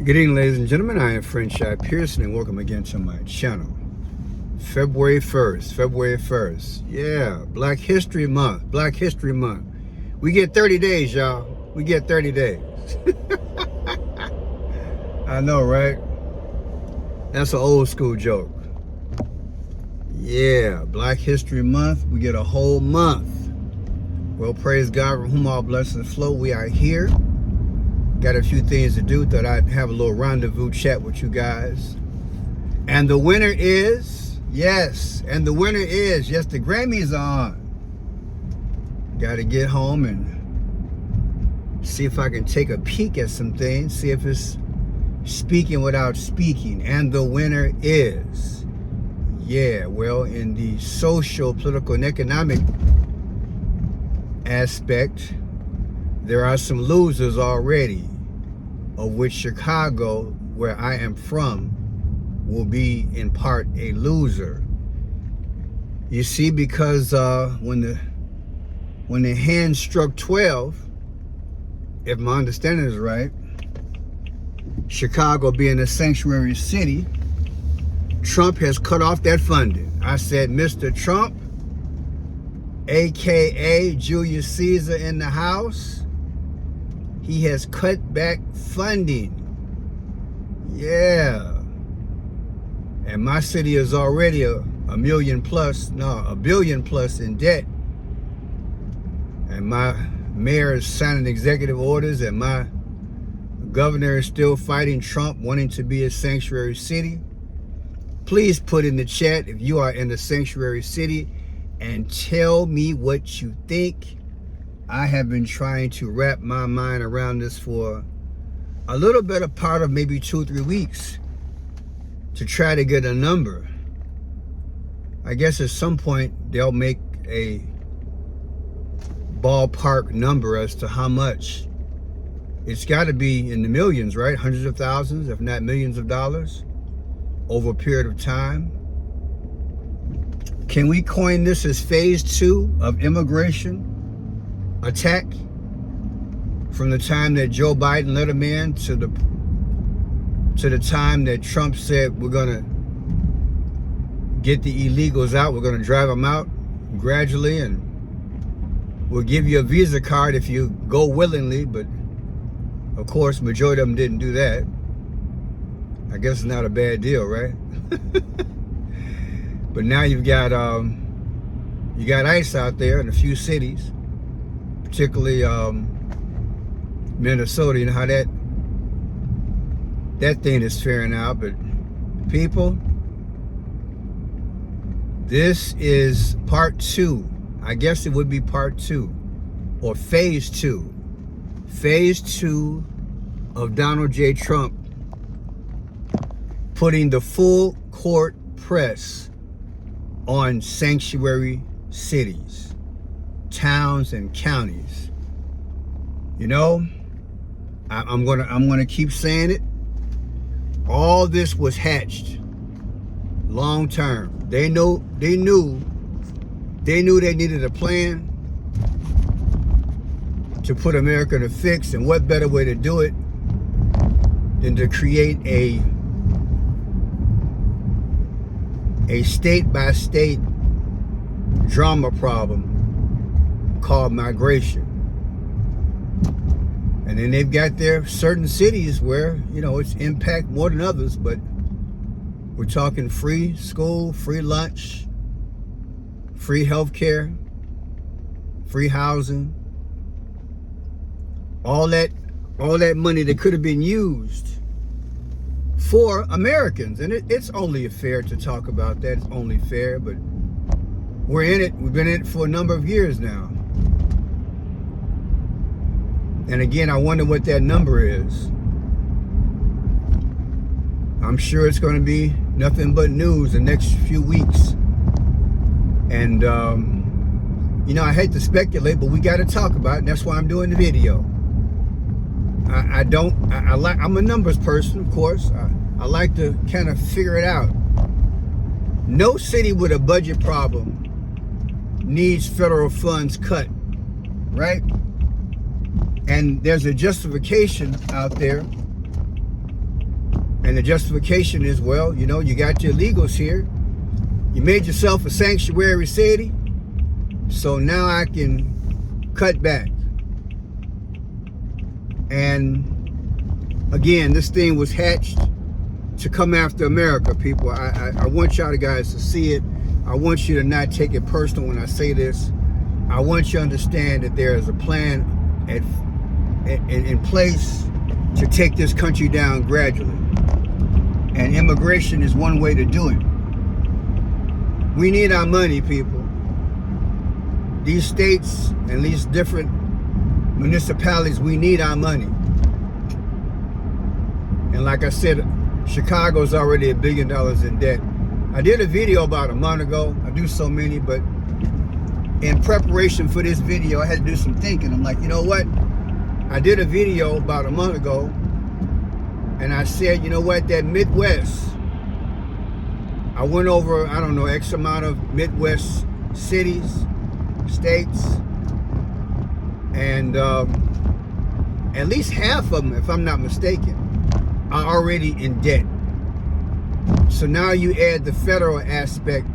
Good evening, ladies and gentlemen. I am Friendship Pearson, and welcome again to my channel. February 1st. Yeah, Black History Month. We get 30 days, y'all. We get 30 days. I know, right? That's an old school joke. Yeah, Black History Month. We get a whole month. Well, praise God, from whom all blessings flow. We are here. Got a few things to do. Thought I'd have a little rendezvous chat with you guys. And the winner is, yes, the Grammys are on. Got to get home and see if I can take a peek at some things, see if it's speaking without speaking. And the winner is, yeah, well, in the social, political, and economic aspect, there are some losers already, of which Chicago, where I am from, will be in part a loser. You see, because when the hand struck 12, if my understanding is right, Chicago being a sanctuary city, Trump has cut off that funding. I said, Mr. Trump, AKA Julius Caesar in the house, he has cut back funding. Yeah. And my city is already a billion plus in debt. And my mayor is signing executive orders, and my governor is still fighting Trump, wanting to be a sanctuary city. Please put in the chat if you are in a sanctuary city and tell me what you think. I have been trying to wrap my mind around this for a little bit of part of maybe 2 or 3 weeks to try to get a number. I guess at some point they'll make a ballpark number as to how much. It's got to be in the millions, right? Hundreds of thousands, if not millions of dollars over a period of time. Can we coin this as phase 2 of immigration attack, from the time that Joe Biden let him in to the time that Trump said we're gonna get the illegals out, we're gonna drive them out gradually, and we'll give you a Visa card if you go willingly. But of course, majority of them didn't do that. I guess it's not a bad deal, right? But now you got ICE out there in a few cities, particularly Minnesota. You know how that thing is faring out. But people, this is part 2. I guess it would be part 2 or phase 2. Phase 2 of Donald J. Trump putting the full court press on sanctuary cities, towns, and counties. You know, I'm gonna keep saying it. All this was hatched long term. They knew they needed a plan to put America in a fix, and what better way to do it than to create a state-by-state drama problem called migration. And then they've got their certain cities where, you know, it's impact more than others, but we're talking free school, free lunch, free healthcare, free housing, all that money that could have been used for Americans. And it's only fair to talk about that. It's only fair, but we're in it. We've been in it for a number of years now. And again, I wonder what that number is. I'm sure it's going to be nothing but news the next few weeks. And, you know, I hate to speculate, but we got to talk about it. And that's why I'm doing the video. I'm a numbers person, of course. I like to kind of figure it out. No city with a budget problem needs federal funds cut, right? And there's a justification out there And the justification is, well, you know, you got your illegals here. You made yourself a sanctuary city, so now I can cut back. And again, this thing was hatched to come after America, people. I want y'all guys to see it. I want you to not take it personal when I say this. I want you to understand that there is a plan in place to take this country down gradually. And immigration is one way to do it. We need our money, people. These states and these different municipalities, we need our money. And like I said, Chicago's already $1 billion in debt. I did a video about a month ago. I do so many, but in preparation for this video, I had to do some thinking. I'm like, you know what? I did a video about a month ago, and I said, you know what, that Midwest, I went over, I don't know, X amount of Midwest cities, states, and at least half of them, if I'm not mistaken, are already in debt. So now you add the federal aspect.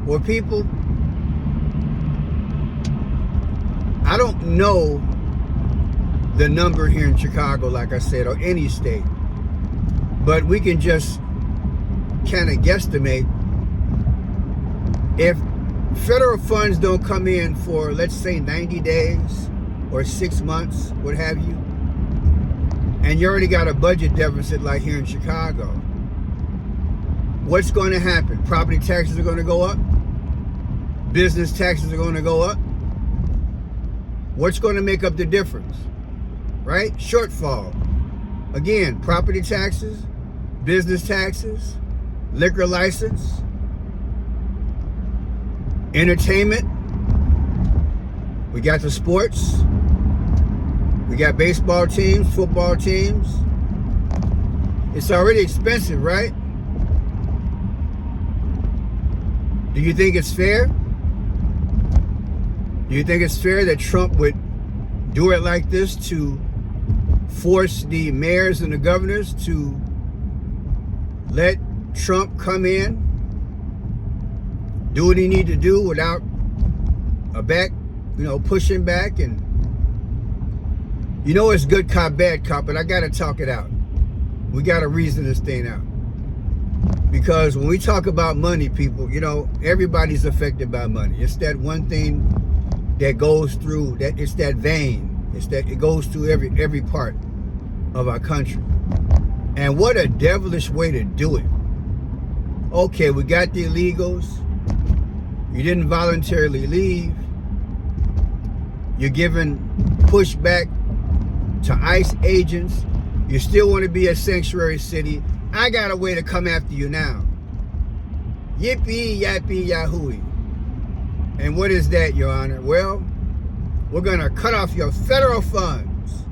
Well, people, I don't know the number here in Chicago, like I said, or any state, but we can just kind of guesstimate. If federal funds don't come in for, let's say, 90 days or 6 months, what have you, and you already got a budget deficit like here in Chicago, what's going to happen? Property taxes are going to go up. Business taxes are going to go up. What's going to make up the difference? Right? Shortfall. Again, property taxes, business taxes, liquor license, entertainment. We got the sports. We got baseball teams, football teams. It's already expensive, right? Do you think it's fair? Do you think it's fair that Trump would do it like this to force the mayors and the governors to let Trump come in, do what he need to do without a back, pushing back? And it's good cop, bad cop, but I got to talk it out. We got to reason this thing out. Because when we talk about money, people, everybody's affected by money. It's that one thing that goes through, that it's that vein. It goes through every part of our country. And what a devilish way to do it. Okay, we got the illegals. You didn't voluntarily leave. You're giving pushback to ICE agents. You still want to be a sanctuary city. I got a way to come after you now. Yippee, yappee, yahooey. And what is that, Your Honor? Well, we're going to cut off your federal funds.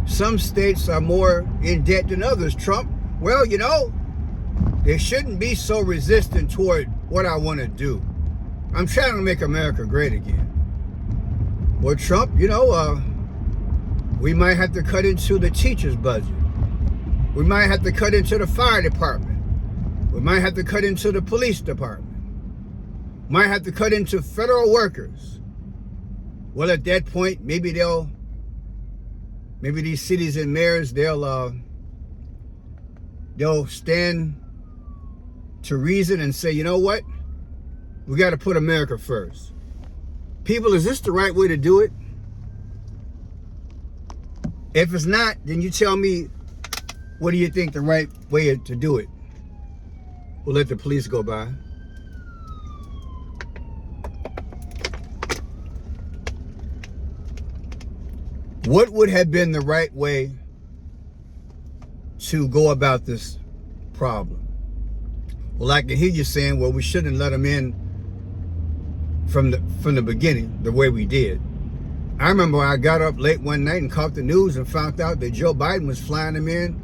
Some states are more in debt than others, Trump. Well, they shouldn't be so resistant toward what I want to do. I'm trying to make America great again. Well, Trump, we might have to cut into the teacher's budget. We might have to cut into the fire department. We might have to cut into the police department. Might have to cut into federal workers. Well, at that point, maybe these cities and mayors, they'll stand to reason and say, you know what? We got to put America first. People, is this the right way to do it? If it's not, then you tell me, what do you think the right way to do it? We'll let the police go by. What would have been the right way to go about this problem? Well, I can hear you saying, well, we shouldn't let them in from the beginning, the way we did. I remember I got up late one night and caught the news and found out that Joe Biden was flying them in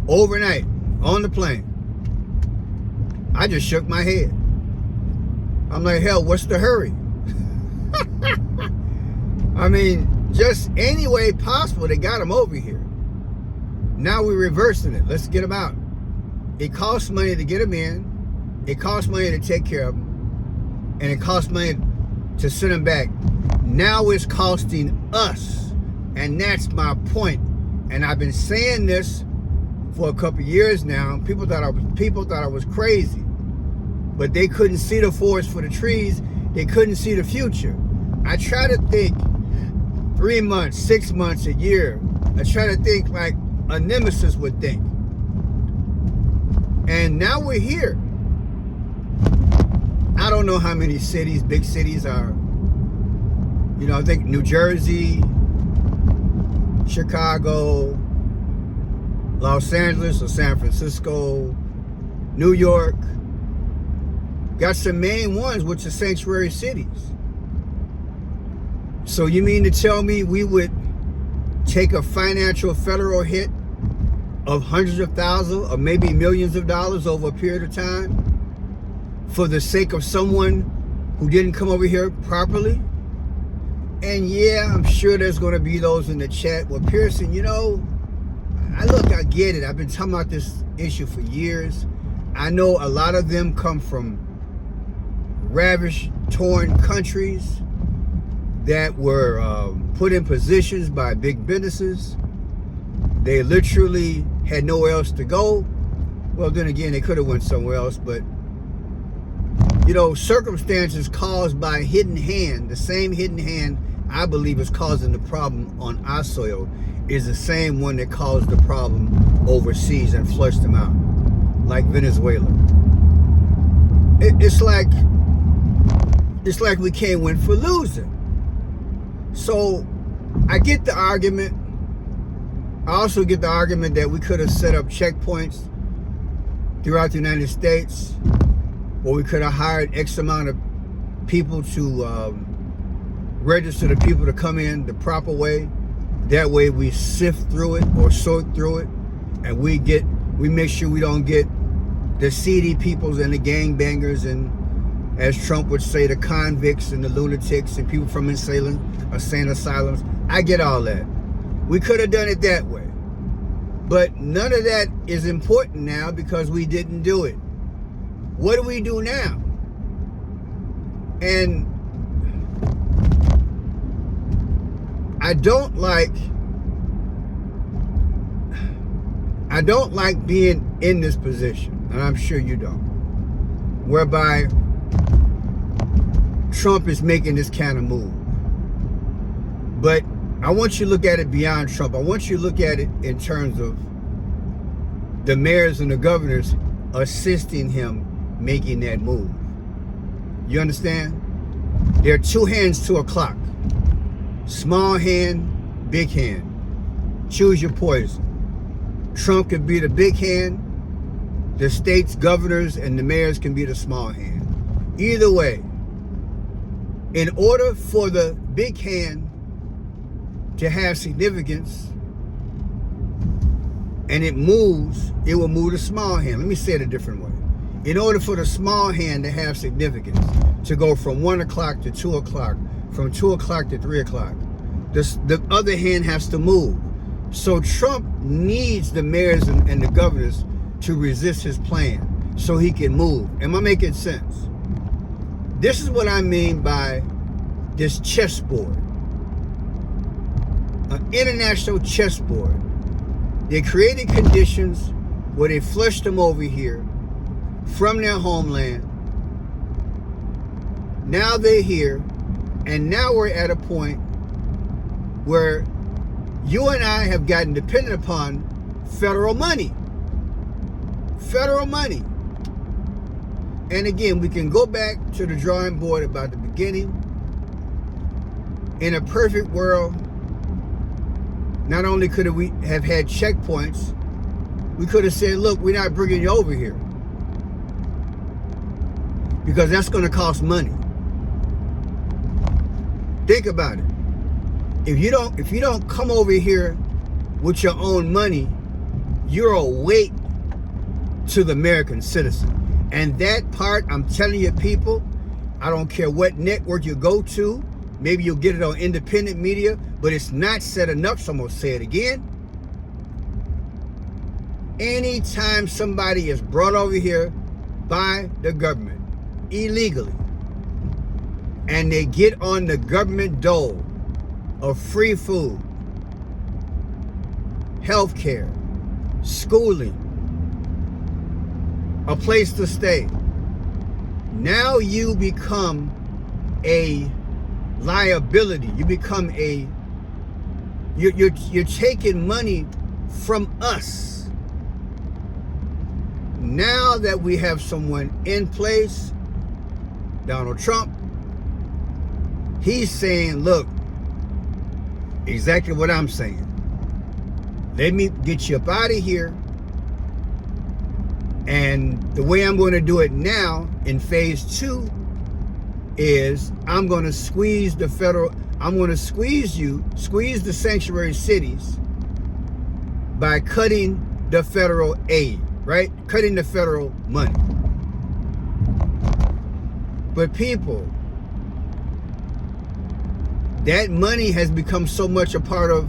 overnight on the plane. I just shook my head. I'm like, hell, what's the hurry? I mean, just any way possible, they got them over here. Now we're reversing it. Let's get them out. It costs money to get them in. It costs money to take care of them. And it costs money to send them back. Now it's costing us. And that's my point. And I've been saying this for a couple of years now. People thought I was crazy. But they couldn't see the forest for the trees. They couldn't see the future. I try to think 3 months, 6 months, a year. I try to think like a nemesis would think. And now we're here. I don't know how many cities, big cities are. You know, I think New Jersey, Chicago, Los Angeles or San Francisco, New York. Got some main ones, which are sanctuary cities. So you mean to tell me we would take a financial federal hit of hundreds of thousands or maybe millions of dollars over a period of time for the sake of someone who didn't come over here properly? And yeah, I'm sure there's going to be those in the chat. Well, Pearson, you know, I get it. I've been talking about this issue for years. I know a lot of them come from ravished, torn countries that were put in positions by big businesses. They literally had nowhere else to go. Well, then again, they could have went somewhere else, but you know, circumstances caused by a hidden hand, the same hidden hand I believe is causing the problem on our soil, is the same one that caused the problem overseas and flushed them out, like Venezuela. It's like we can't win for losing. So I get the argument. I also get the argument that we could have set up checkpoints throughout the United States, or we could have hired X amount of people to register the people to come in the proper way. That way we sift through it or sort through it, and we make sure we don't get the seedy peoples and the gangbangers and, as Trump would say, the convicts and the lunatics and people from insane asylums. I get all that. We could have done it that way. But none of that is important now because we didn't do it. What do we do now? And I don't like being in this position, and I'm sure you don't, whereby Trump is making this kind of move. But I want you to look at it beyond Trump. I want you to look at it in terms of the mayors and the governors assisting him making that move. You understand? There are two hands to a clock. Small hand, big hand. Choose your poison. Trump could be the big hand. The states, governors, and the mayors can be the small hand. Either way, in order for the big hand to have significance and it moves, it will move the small hand. Let me say it a different way. In order for the small hand to have significance, to go from 1 o'clock to 2 o'clock, from 2 o'clock to 3 o'clock, the other hand has to move. So Trump needs the mayors and the governors to resist his plan so he can move. Am I making sense? This is what I mean by this chessboard. An international chessboard. They created conditions where they flushed them over here from their homeland. Now they're here, and now we're at a point where you and I have gotten dependent upon federal money. Federal money. And again, we can go back to the drawing board about the beginning. In a perfect world, not only could we have had checkpoints, we could have said, look, we're not bringing you over here, because that's going to cost money. Think about it. If you don't come over here with your own money, you're a weight to the American citizen. And that part, I'm telling you people, I don't care what network you go to, maybe you'll get it on independent media, but it's not said enough, so I'm going to say it again. Anytime somebody is brought over here by the government illegally and they get on the government dole of free food, health care, schooling, a place to stay, now you become a liability. You become you're taking money from us. Now that we have someone in place, Donald Trump, he's saying, look, exactly what I'm saying. Let me get you up out of here. And the way I'm going to do it now in phase 2 is I'm going to squeeze the sanctuary cities by cutting the federal aid, right? Cutting the federal money. But people, that money has become so much a part of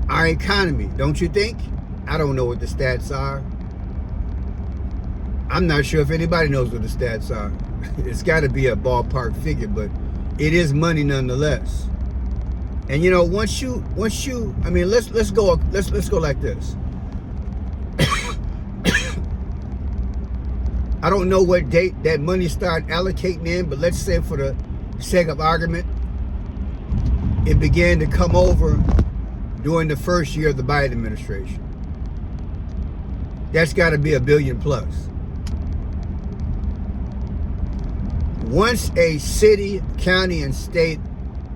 our economy, don't you think? I don't know what the stats are. I'm not sure if anybody knows what the stats are. It's got to be a ballpark figure, but it is money nonetheless. And you know, once you, I mean, let's go like this. I don't know what date that money started allocating in, but let's say for the sake of argument, it began to come over during the first year of the Biden administration. That's got to be $1 billion plus. Once a city, county, and state,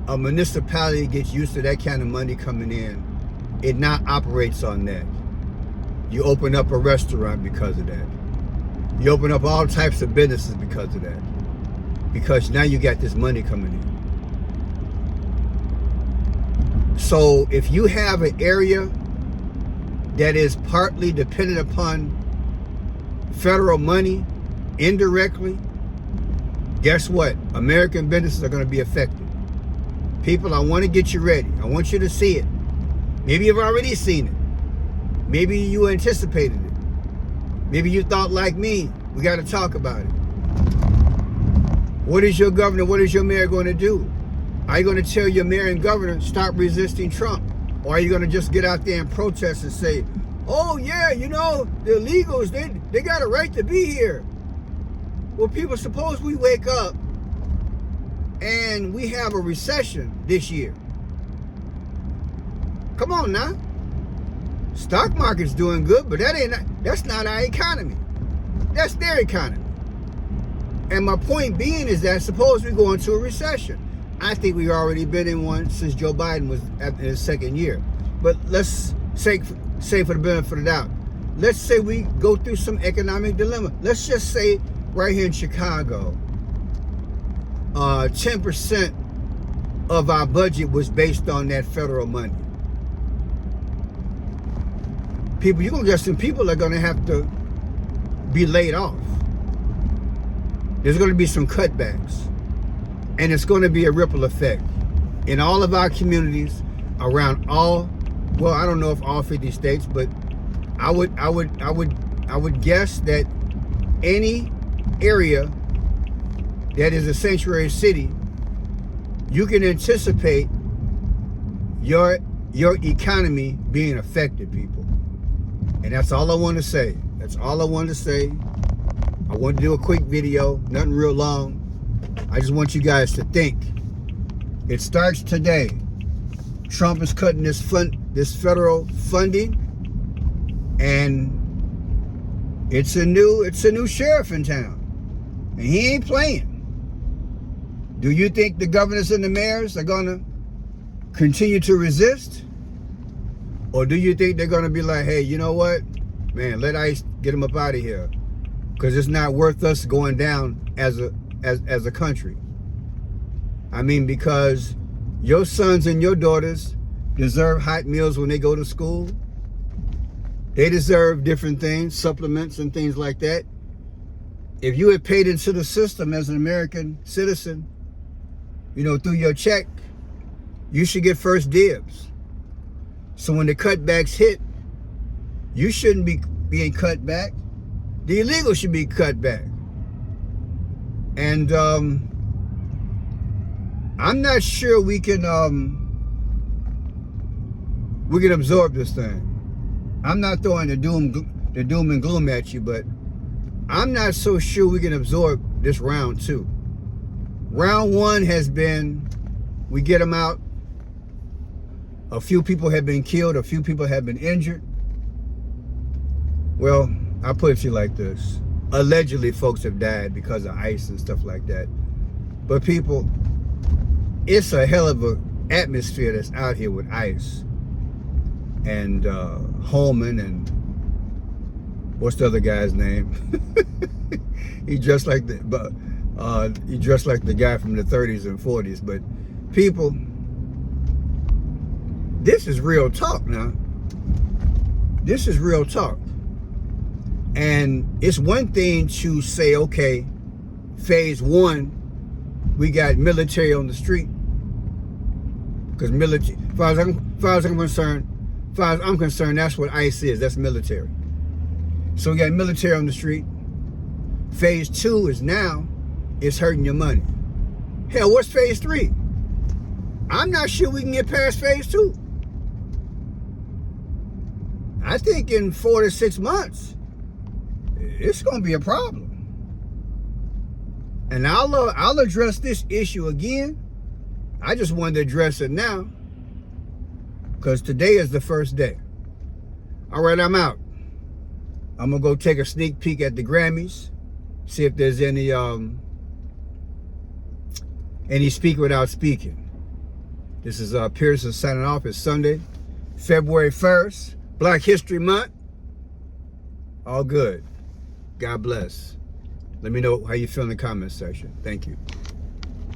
a municipality gets used to that kind of money coming in, it now operates on that. You open up a restaurant because of that. You open up all types of businesses because of that. Because now you got this money coming in. So if you have an area that is partly dependent upon federal money indirectly, guess what? American businesses are going to be affected. People, I want to get you ready. I want you to see it. Maybe you've already seen it. Maybe you anticipated it. Maybe you thought like me. We got to talk about it. What is your governor, what is your mayor going to do? Are you going to tell your mayor and governor, stop resisting Trump? Or are you going to just get out there and protest and say, oh yeah, you know, the illegals, they got a right to be here. Well, people, suppose we wake up and we have a recession this year. Come on now. Stock market's doing good, but that's not our economy. That's their economy. And my point being is that suppose we go into a recession. I think we've already been in one since Joe Biden was in his second year. But let's say for the benefit of the doubt, let's say we go through some economic dilemma. Let's just say right here in Chicago, 10% of our budget was based on that federal money. People, you're going to get some people that are going to have to be laid off. There's going to be some cutbacks. And it's going to be a ripple effect in all of our communities around all, well, I don't know if all 50 states, but I would guess that any area that is a sanctuary city, you can anticipate your economy being affected, people. And that's all I want to say. That's all I wanted to say. I want to do a quick video, nothing real long. I just want you guys to think. It starts today. Trump is cutting this federal funding, and it's a new sheriff in town, and he ain't playing. Do you think the governors and the mayors are gonna continue to resist, or do you think they're gonna be like, hey, you know what, man, let ICE get him up out of here, because it's not worth us going down as a country? I mean, because your sons and your daughters deserve hot meals when they go to school. They deserve different things, supplements and things like that. If you had paid into the system as an American citizen, you know, through your check, you should get first dibs. So when the cutbacks hit, you shouldn't be being cut back. The illegal should be cut back. And I'm not sure we can absorb this thing. I'm not throwing the doom and gloom at you, but I'm not so sure we can absorb this round 2. Round 1 has been, we get them out. A few people have been killed. A few people have been injured. Well, I'll put it to you like this. Allegedly, folks have died because of ICE and stuff like that. But people, it's a hell of a atmosphere that's out here with ICE and Holman and what's the other guy's name? He dressed like the guy from the 30s and 40s. But people, this is real talk now. This is real talk. And it's one thing to say, okay, phase 1, we got military on the street. Because military, as far as I'm concerned, that's what ICE is. That's military. So we got military on the street. Phase 2 is now, it's hurting your money. Hell, what's phase 3? I'm not sure we can get past phase 2. I think in 4 to 6 months, it's going to be a problem. And I'll address this issue again. I just wanted to address it now because today is the first day. All right, I'm out. I'm going to go take a sneak peek at the Grammys, see if there's any Speak Without Speaking. This is Pearson signing off. It's Sunday, February 1st, Black History Month. All good. God bless. Let me know how you feel in the comment section. Thank you.